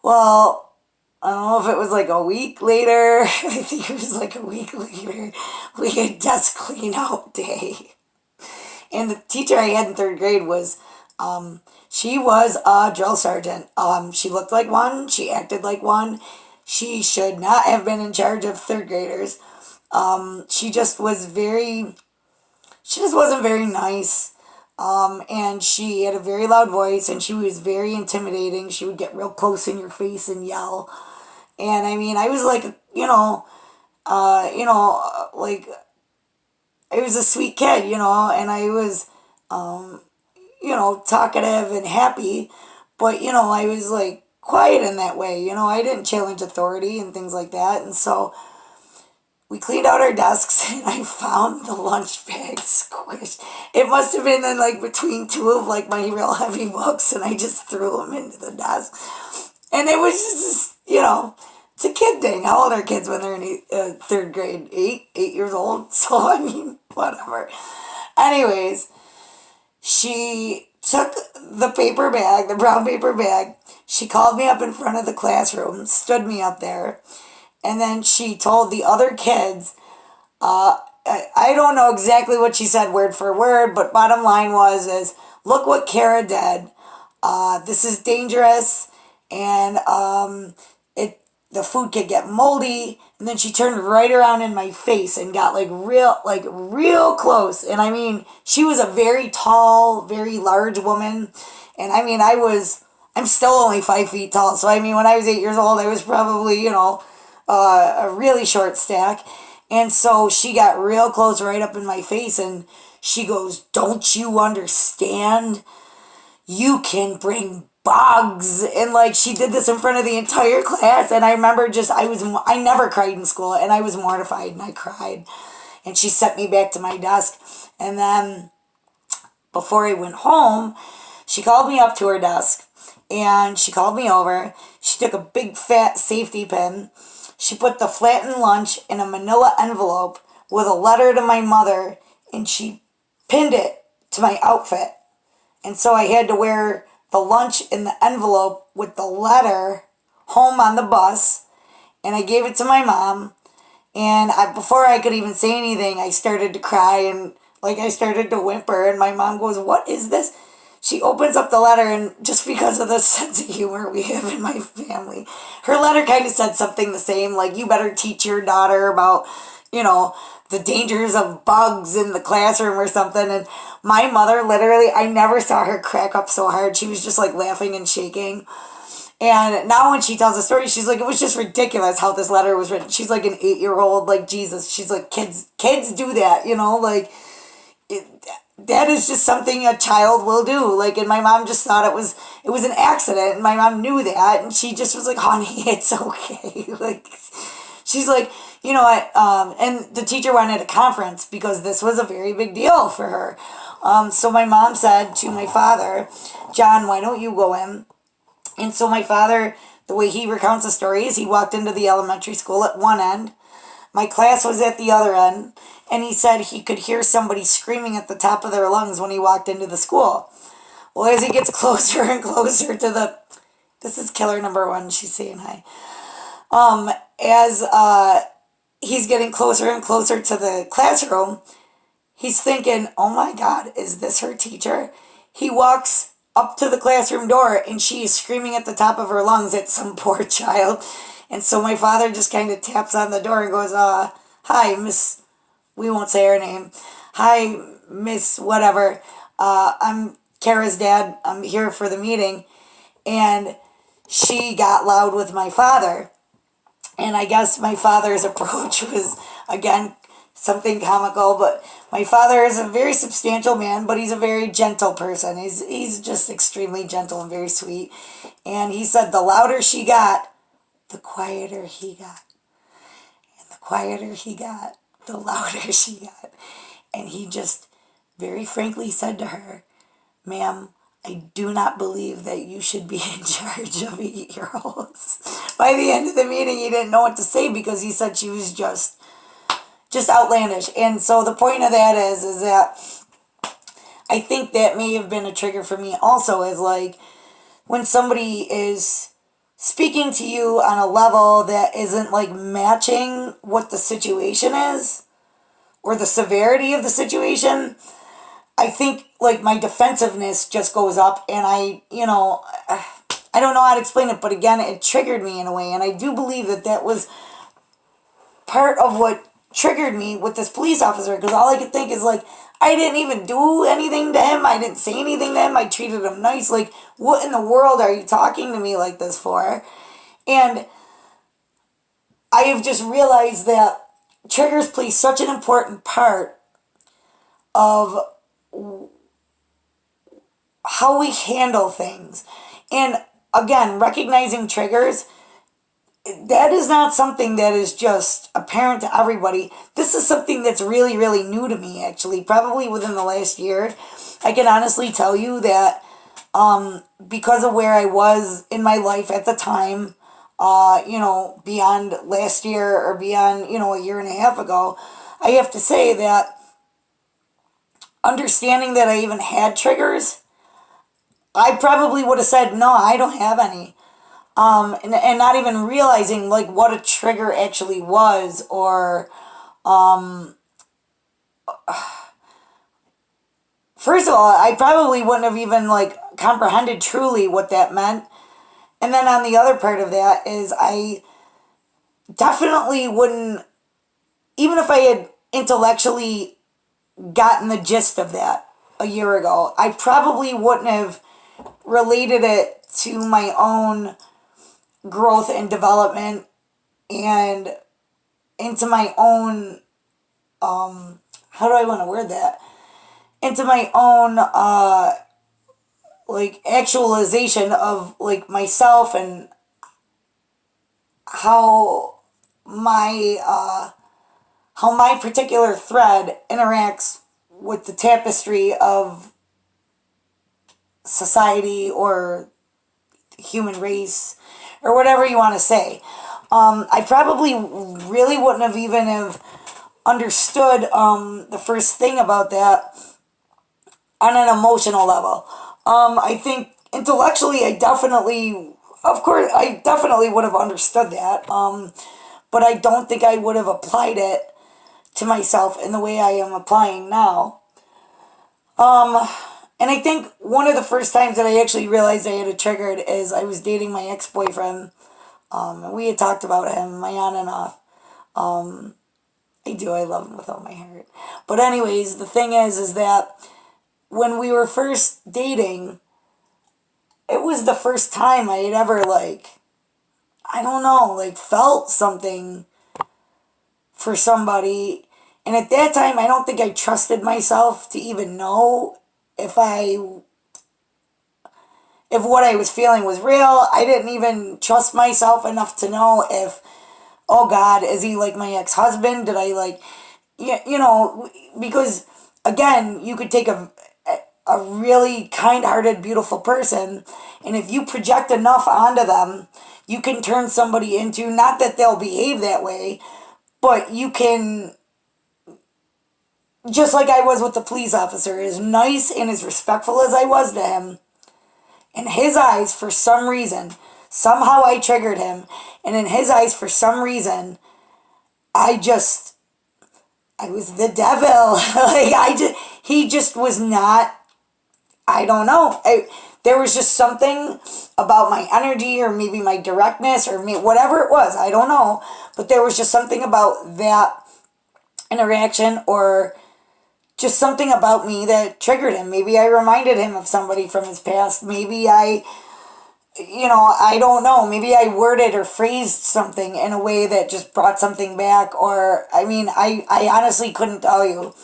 Well, I don't know if it was like a week later, I think it was like a week later, we had desk clean out day. And the teacher I had in third grade was, she was a drill sergeant. She looked like one. She acted like one. She should not have been in charge of third graders. She just wasn't very nice. And she had a very loud voice, and she was very intimidating. She would get real close in your face and yell. And I was like, like I was a sweet kid, and I was, talkative and happy, but, I was like quiet in that way, I didn't challenge authority and things like that. And so we cleaned out our desks, and I found the lunch bag squished. It must have been in like between two of like my real heavy books, and I just threw them into the desk. And it was just, it's a kid thing. How old are kids when they're in third grade? 8 years old. So, whatever. Anyways, she took the paper bag, the brown paper bag. She called me up in front of the classroom, stood me up there, And then she told the other kids, I don't know exactly what she said word for word, but bottom line is look what Kara did. This is dangerous, and the food could get moldy. And then she turned right around in my face and got real close. And I mean, she was a very tall, very large woman. And I mean, I'm still only 5 feet tall. So I mean, when I was 8 years old, I was probably, a really short stack. And so she got real close right up in my face, and she goes, "Don't you understand? You can bring bugs." And like, she did this in front of the entire class. And I remember I never cried in school, and I was mortified, and I cried. And she sent me back to my desk. And then before I went home, she called me up to her desk, and she called me over. She took a big fat safety pin. She put the flattened lunch in a manila envelope with a letter to my mother, and she pinned it to my outfit. And so I had to wear the lunch in the envelope with the letter home on the bus. And I gave it to my mom. And before I could even say anything, I started to cry, and I started to whimper. And my mom goes, "What is this?" She opens up the letter, and just because of the sense of humor we have in my family, her letter kind of said something the same, like, "You better teach your daughter about, the dangers of bugs in the classroom," or something. And my mother, literally, I never saw her crack up so hard. She was just like laughing and shaking. And now when she tells the story, she's like, "It was just ridiculous how this letter was written." She's like an 8-year-old, like, Jesus. She's like, kids do that, that is just something a child will do. And my mom just thought it was an accident, and my mom knew that, and she just was like, "Honey, it's okay." She's like, and the teacher wanted a conference because this was a very big deal for her. So my mom said to my father, "John, why don't you go in?" And so my father, the way he recounts the story is he walked into the elementary school at one end. My class was at the other end, and he said he could hear somebody screaming at the top of their lungs when he walked into the school. Well, as he gets closer and closer to this is killer number one, she's saying hi. As he's getting closer and closer to the classroom, he's thinking, "Oh my God, is this her teacher?" He walks up to the classroom door, and she is screaming at the top of her lungs at some poor child. And so my father just kind of taps on the door and goes, "Hi, Miss," we won't say her name. "Hi, Miss whatever. I'm Kara's dad. I'm here for the meeting." And she got loud with my father. And I guess my father's approach was, again, something comical, but my father is a very substantial man, but he's a very gentle person. He's just extremely gentle and very sweet. And he said the louder she got, the quieter he got. And the quieter he got, the louder she got. And he just very frankly said to her, "Ma'am, I do not believe that you should be in charge of 8-year-olds." By the end of the meeting, he didn't know what to say because he said she was just outlandish. And so the point of that is that I think that may have been a trigger for me also, is when somebody is speaking to you on a level that isn't matching what the situation is or the severity of the situation. I think my defensiveness just goes up, and I don't know how to explain it, but again, it triggered me in a way. And I do believe that was part of what triggered me with this police officer, because all I could think is I didn't even do anything to him. I didn't say anything to him. I treated him nice. What in the world are you talking to me like this for? And I have just realized that triggers play such an important part of how we handle things. And again, recognizing triggers, that is not something that is just apparent to everybody. This is something that's really, really new to me, actually, probably within the last year. I can honestly tell you that because of where I was in my life at the time, beyond last year or beyond, a year and a half ago, I have to say that understanding that I even had triggers, I probably would have said, "No, I don't have any." and not even realizing like what a trigger actually was, or first of all, I probably wouldn't have even like comprehended truly what that meant. And then on the other part of that is I definitely wouldn't, even if I had intellectually gotten the gist of that a year ago, I probably wouldn't have related it to my own growth and development, and into my own, how do I want to word that? Into my own, like, actualization of, like, myself, and how my, how my particular thread interacts with the tapestry of society, or human race, or whatever you want to say. I probably really wouldn't have even have understood the first thing about that on an emotional level. I think intellectually, of course, I definitely would have understood that. But I don't think I would have applied it to myself in the way I am applying now. And I think one of the first times that I actually realized I had it triggered is I was dating my ex-boyfriend. And we had talked about him, my on and off. I love him with all my heart. But anyways, the thing is that when we were first dating, it was the first time I had ever, like, I don't know, like, felt something for somebody. And at that time, I don't think I trusted myself to even know if if what I was feeling was real. I didn't even trust myself enough to know if, oh God, is he like my ex-husband? Did I like, because again, you could take a really kind-hearted, beautiful person, and if you project enough onto them, you can turn somebody into, not that they'll behave that way, but you can, just like I was with the police officer, as nice and as respectful as I was to him, in his eyes, for some reason, somehow I triggered him, and in his eyes, for some reason, I was the devil. He just was not, I don't know. There was just something about my energy, or maybe my directness, or whatever it was, I don't know. But there was just something about that interaction, or just something about me that triggered him. Maybe I reminded him of somebody from his past. Maybe I don't know. Maybe I worded or phrased something in a way that just brought something back. Or, I honestly couldn't tell you.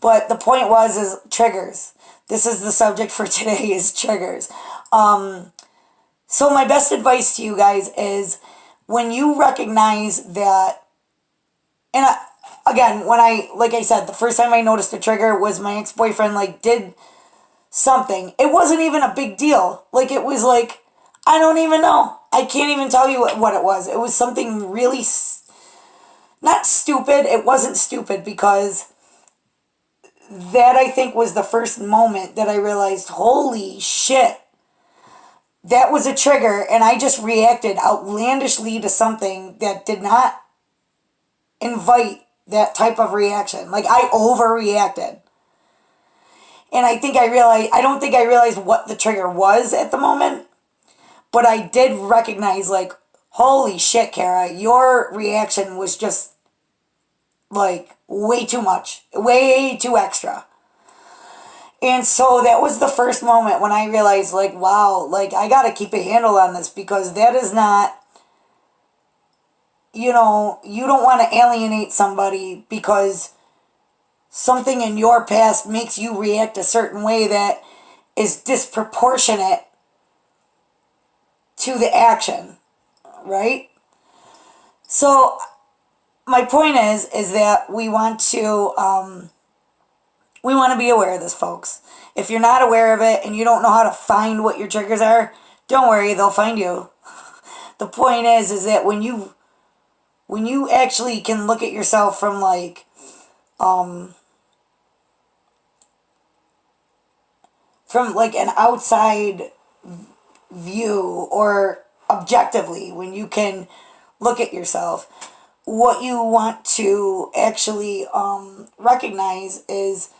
But the point is triggers. This is the subject for today, is triggers. So my best advice to you guys is, when you recognize that, and again, like I said, the first time I noticed a trigger was my ex-boyfriend, like, did something. It wasn't even a big deal. Like, it was like, I don't even know. I can't even tell you what it was. It was something really, not stupid. It wasn't stupid, because that, I think, was the first moment that I realized, holy shit, that was a trigger, and I just reacted outlandishly to something that did not invite that type of reaction. Like, I overreacted. And I don't think I realized what the trigger was at the moment, but I did recognize, like, holy shit, Kara, your reaction was just, like, way too much, way too extra. And so that was the first moment when I realized, like, wow, like, I gotta keep a handle on this, because that is not, you don't want to alienate somebody because something in your past makes you react a certain way that is disproportionate to the action, right? So my point is that we want to be aware of this, folks. If you're not aware of it and you don't know how to find what your triggers are, don't worry, they'll find you. The point is that when you actually can look at yourself from, like, an outside view, or objectively, when you can look at yourself, what you want to actually recognize is,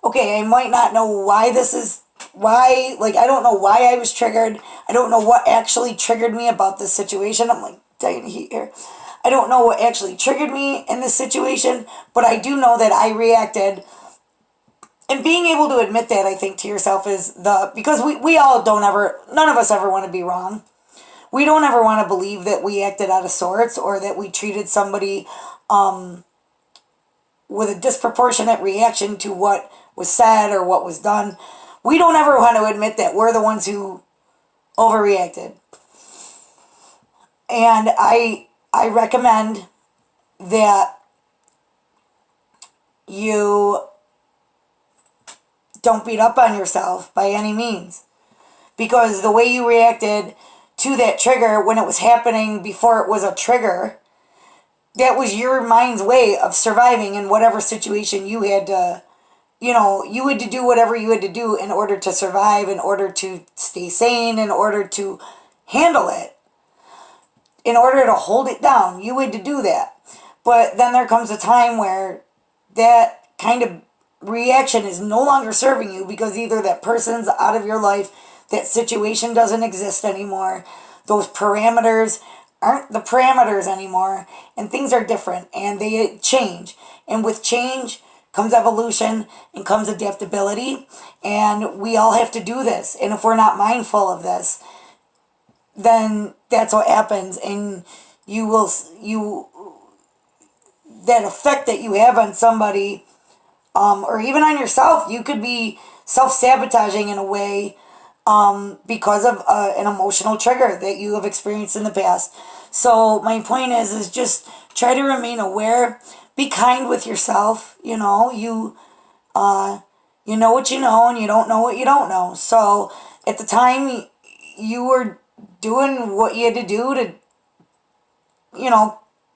okay, I might not know why this is, why, like, I don't know why I was triggered. I don't know what actually triggered me about this situation. I'm like dying of heat here. I don't know what actually triggered me in this situation, but I do know that I reacted. And being able to admit that, I think, to yourself is because we all don't ever, none of us ever want to be wrong. We don't ever want to believe that we acted out of sorts or that we treated somebody with a disproportionate reaction to what was said or what was done. We don't ever want to admit that we're the ones who overreacted. And I recommend that you don't beat up on yourself by any means. Because the way you reacted to that trigger when it was happening before it was a trigger, that was your mind's way of surviving in whatever situation you had to, you had to do whatever you had to do in order to survive, in order to stay sane, in order to handle it, in order to hold it down. You had to do that. But then there comes a time where that kind of reaction is no longer serving you because either that person's out of your life, that situation doesn't exist anymore, those parameters aren't the parameters anymore, and things are different and they change. And with change comes evolution and comes adaptability, and we all have to do this. And if we're not mindful of this, then that's what happens, and that effect that you have on somebody, or even on yourself, you could be self-sabotaging in a way because of an emotional trigger that you have experienced in the past. So my point is just try to remain aware. Be kind with yourself. You know what you know, and you don't know what you don't know. So at the time, you were doing what you had to do to,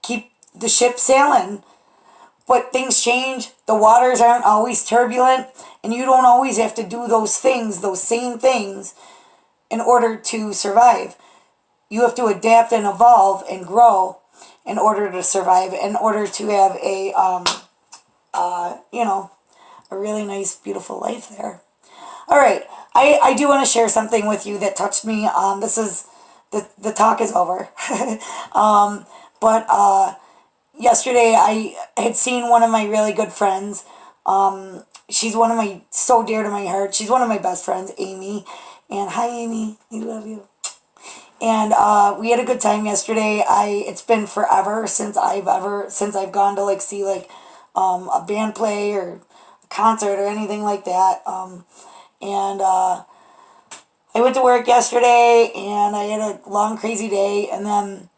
keep the ship sailing. But things change. The waters aren't always turbulent, and you don't always have to do those things, those same things, in order to survive. You have to adapt and evolve and grow in order to survive, in order to have a really nice, beautiful life there. All right, I do want to share something with you that touched me. This is the talk is over, but yesterday I had seen one of my really good friends. She's so dear to my heart. She's one of my best friends, Amy. And hi, Amy. I love you. And we had a good time yesterday. It's been forever since I've gone to see a band play or a concert or anything like that. And I went to work yesterday and I had a long, crazy day. And then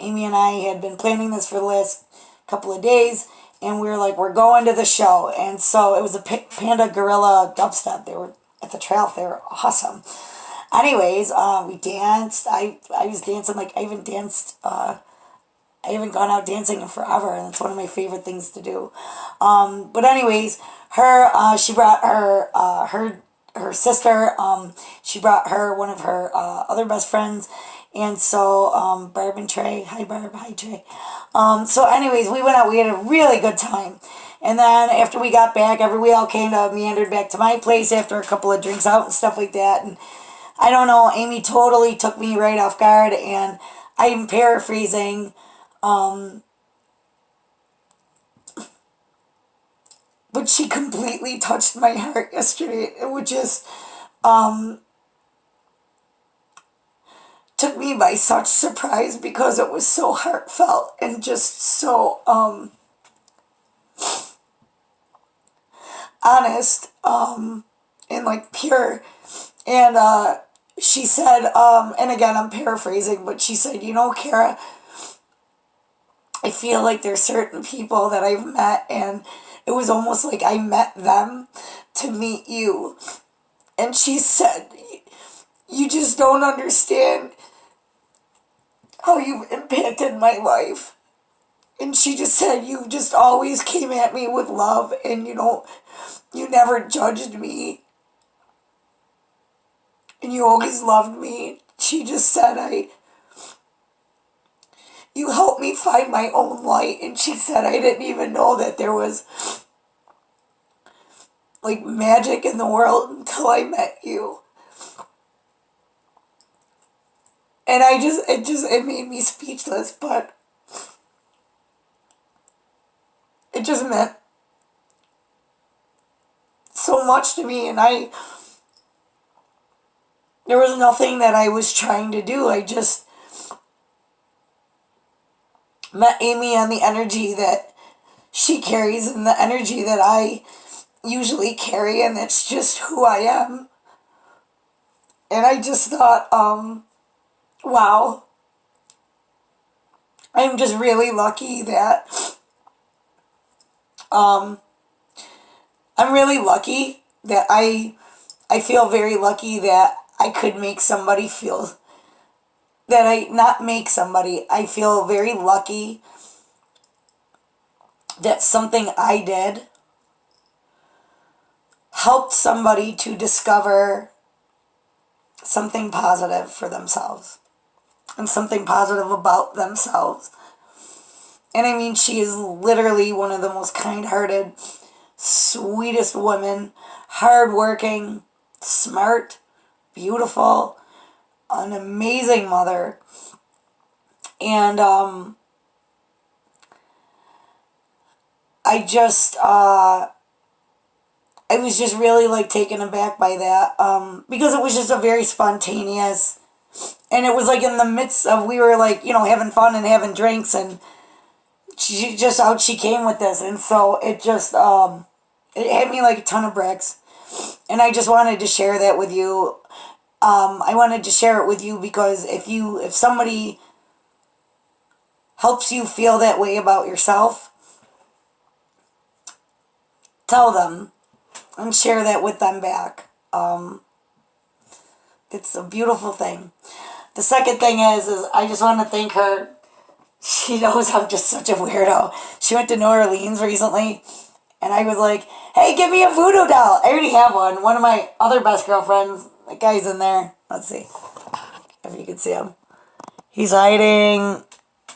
Amy and I had been planning this for the last couple of days. And we were like, we're going to the show. And so it was a Panda Gorilla dubstep. They were at the trail. They were awesome. Anyways, we danced. I was dancing I haven't danced. I haven't gone out dancing in forever, and it's one of my favorite things to do. But anyways, she brought her sister. She brought one of her other best friends. And so, Barb and Trey. Hi, Barb. Hi, Trey. So anyways, we went out. We had a really good time. And then after we got back, we all meandered back to my place after a couple of drinks out and stuff like that. And I don't know, Amy totally took me right off guard. And I'm paraphrasing. But she completely touched my heart yesterday. It would just took me by such surprise because it was so heartfelt and just so honest and pure. And she said, and again I'm paraphrasing, but she said, Kara, I feel like there's certain people that I've met and it was almost like I met them to meet you. And she said, you just don't understand how you've impacted my life. And she just said, you just always came at me with love and you never judged me. And you always loved me. she just said, you helped me find my own light. And she said, I didn't even know that there was like magic in the world until I met you. And it made me speechless, but it just meant so much to me. And there was nothing that I was trying to do. I just met Amy on the energy that she carries and the energy that I usually carry, and it's just who I am. And I just thought, wow, I'm just really lucky that, I'm really lucky that I feel very lucky that I could make somebody feel that not make somebody, I feel very lucky that something I did helped somebody to discover something positive for themselves and something positive about themselves. And I mean, she is literally one of the most kind-hearted, sweetest women, hardworking, smart, beautiful, an amazing mother. And I was just really like taken aback by that, because it was just a very spontaneous, and it was like in the midst of, we were like, having fun and having drinks, and she just out she came with this. And so it just, it hit me like a ton of bricks. And I just wanted to share that with you. I wanted to share it with you because if somebody helps you feel that way about yourself, tell them and share that with them back. It's a beautiful thing. The second thing is I just want to thank her. She knows I'm just such a weirdo. She went to New Orleans recently, and I was like, hey, give me a voodoo doll. I already have one. One of my other best girlfriends, the guy's in there. Let's see if you can see him. He's hiding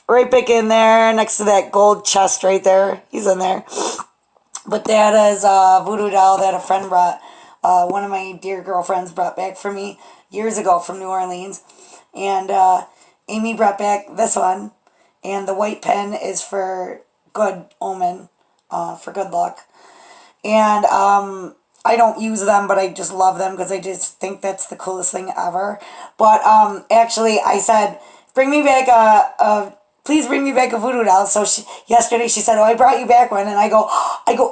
right back in there next to that gold chest right there. He's in there. But that is a voodoo doll that a friend brought. One of my dear girlfriends brought back for me years ago from New Orleans. And Amy brought back this one. And the white pen is for good omen, for good luck. And I don't use them, but I just love them because I just think that's the coolest thing ever. But actually, I said, bring me back please bring me back a voodoo doll. So yesterday she said, oh, I brought you back one. And I go,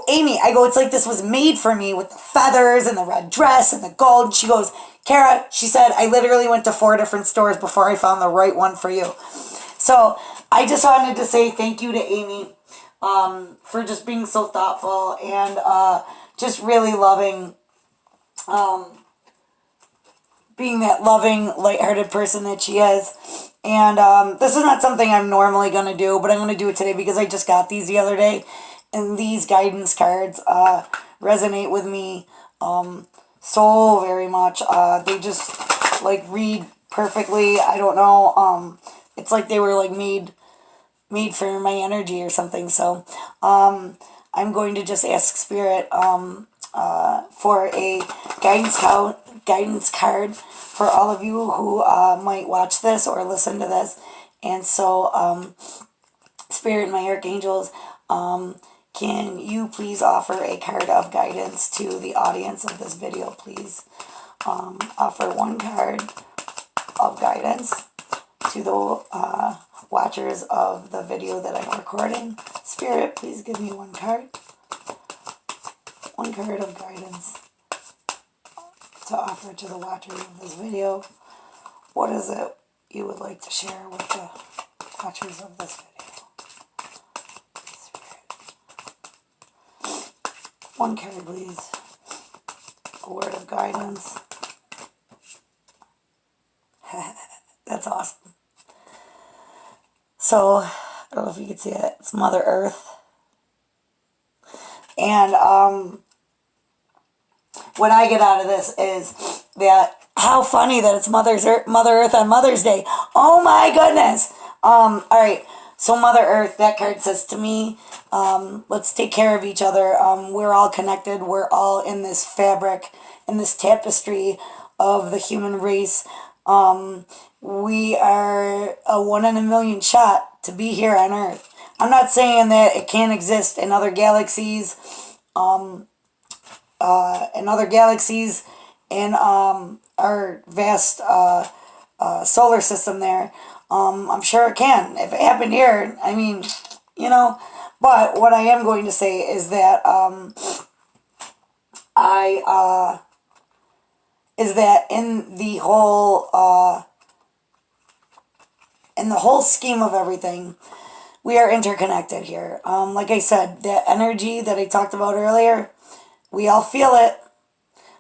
Amy, it's like this was made for me with the feathers and the red dress and the gold. And she goes, Kara, she said, I literally went to 4 different stores before I found the right one for you. So I just wanted to say thank you to Amy for just being so thoughtful and just really loving, being that loving, lighthearted person that she is. And this is not something I'm normally going to do, but I'm going to do it today because I just got these the other day. And these guidance cards resonate with me so very much. They just read perfectly. I don't know. It's like they were made for my energy or something. So I'm going to just ask Spirit for a guidance card for all of you who might watch this or listen to this. And so Spirit and my archangels, can you please offer a card of guidance to the audience of this video, please? Offer one card of guidance to the watchers of the video that I'm recording. Spirit, please give me one card. One card of guidance to offer to the watchers of this video. What is it you would like to share with the watchers of this video? Spirit. One card, please. A word of guidance. That's awesome. So, I don't know if you can see it. It's Mother Earth. And what I get out of this is that How funny that it's Mother Earth on Mother's Day. Oh my goodness. All right. So Mother Earth, that card says to me, let's take care of each other. We're all connected. We're all in this fabric, in this tapestry of the human race. We are a 1 in a million shot to be here on Earth. I'm not saying that it can't exist in other galaxies, in our vast solar system there. I'm sure it can. If it happened here, I mean, you know. But what I am going to say is that I is that in the whole scheme of everything, we are interconnected here. Like I said, that energy that I talked about earlier, we all feel it.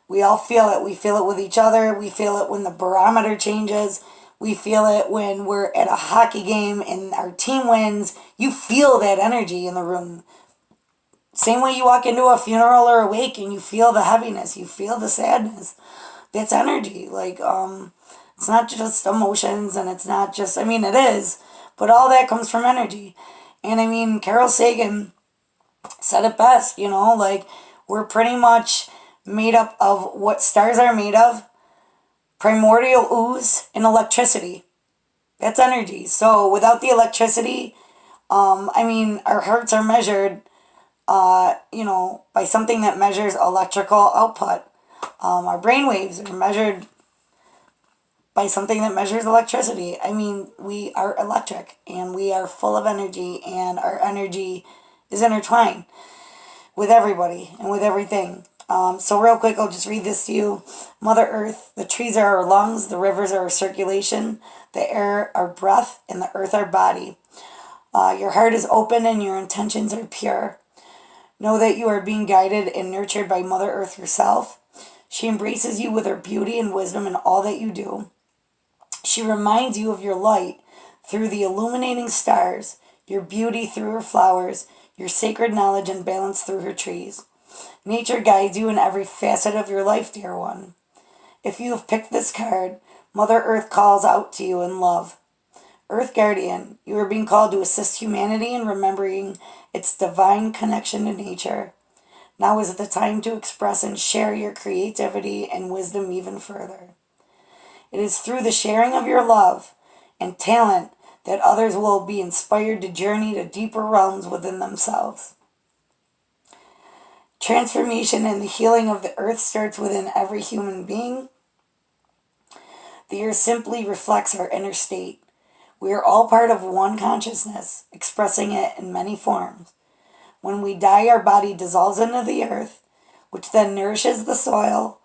We all feel it. We feel it with each other. We feel it when the barometer changes. We feel it when we're at a hockey game and our team wins. You feel that energy in the room. Same way you walk into a funeral or a wake and you feel the heaviness. You feel the sadness. That's energy. Like, it's not just emotions and it's not just, I mean, it is, but all that comes from energy. And I mean, Carl Sagan said it best, like we're pretty much made up of what stars are made of: primordial ooze and electricity. That's energy. So without the electricity, I mean, our hearts are measured, by something that measures electrical output. Our brain waves are measured by something that measures electricity. I mean, we are electric and we are full of energy, and our energy is intertwined with everybody and with everything. So real quick, I'll just read this to you. Mother Earth, the trees are our lungs, the rivers are our circulation, the air our breath, and the earth our body. Your heart is open and your intentions are pure. Know that you are being guided and nurtured by Mother Earth herself. She embraces you with her beauty and wisdom in all that you do. She reminds you of your light through the illuminating stars, your beauty through her flowers, your sacred knowledge and balance through her trees. Nature guides you in every facet of your life, dear one. If you have picked this card, Mother Earth calls out to you in love. Earth Guardian, you are being called to assist humanity in remembering its divine connection to nature. Now is the time to express and share your creativity and wisdom even further. It is through the sharing of your love and talent that others will be inspired to journey to deeper realms within themselves. Transformation and the healing of the earth starts within every human being. The earth simply reflects our inner state. We are all part of one consciousness, expressing it in many forms. When we die, our body dissolves into the earth, which then nourishes the soil,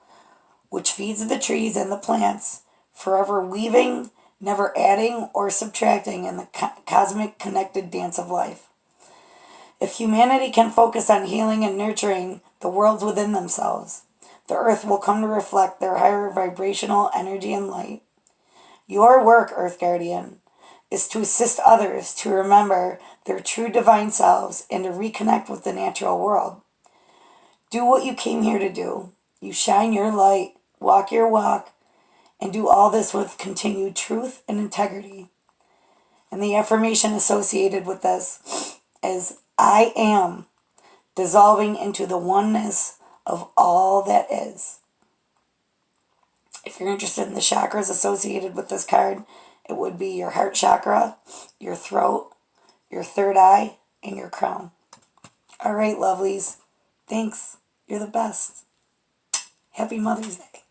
which feeds the trees and the plants, forever weaving, never adding or subtracting in the cosmic connected dance of life. If humanity can focus on healing and nurturing the worlds within themselves, the earth will come to reflect their higher vibrational energy and light. Your work, Earth Guardian, is to assist others to remember their true divine selves and to reconnect with the natural world. Do what you came here to do. You shine your light, walk your walk, and do all this with continued truth and integrity. And the affirmation associated with this is, I am dissolving into the oneness of all that is. If you're interested in the chakras associated with this card, it would be your heart chakra, your throat, your third eye, and your crown. All right, lovelies. Thanks. You're the best. Happy Mother's Day.